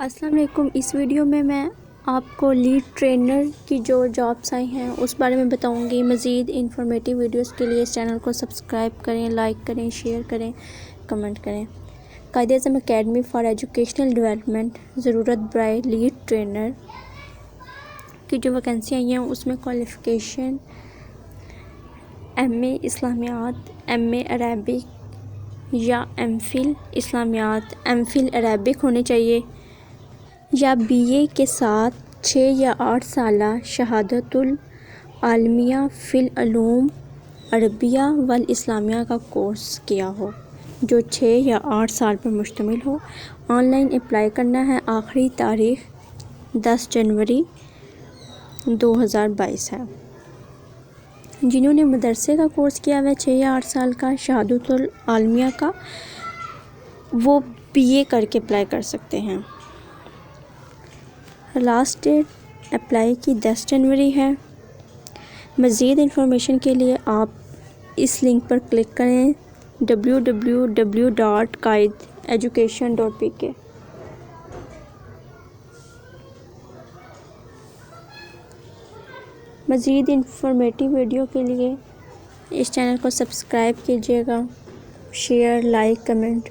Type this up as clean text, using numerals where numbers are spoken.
السلام علیکم۔ اس ویڈیو میں آپ کو لیڈ ٹرینر کی جو جابس آئی ہیں اس بارے میں بتاؤں گی۔ مزید انفارمیٹیو ویڈیوز کے لیے اس چینل کو سبسکرائب کریں، لائک کریں، شیئر کریں، کمنٹ کریں۔ قائد-اعظم اکیڈمی فار ایجوکیشنل ڈیولپمنٹ ضرورت برائے لیڈ ٹرینر کی جو ویکینسی آئی ہیں اس میں کوالیفیکیشن ایم اے اسلامیات، ایم اے عربک یا ایم فل اسلامیات، ایم فل عربک ہونے چاہیے، یا بی اے کے ساتھ 6 یا 8 سالہ شہادۃ العلمیہ فی العلوم عربیہ والاسلامیہ کا کورس کیا ہو جو 6 یا 8 سال پر مشتمل ہو۔ آن لائن اپلائی کرنا ہے۔ آخری تاریخ 10 جنوری 2022 ہے۔ جنہوں نے مدرسے کا کورس کیا ہوا ہے 6 یا 8 سال کا، شہادۃ العلمیہ کا، وہ بی اے کر کے اپلائی کر سکتے ہیں۔ لاسٹ ڈیٹ اپلائی کی 10 جنوری ہے۔ مزید انفارمیشن کے لیے آپ اس لنک پر کلک کریں www.qaideducation.pk۔ مزید انفارمیٹیو ویڈیو کے لیے اس چینل کو سبسکرائب کیجیے گا، شیئر، لائک، کمنٹ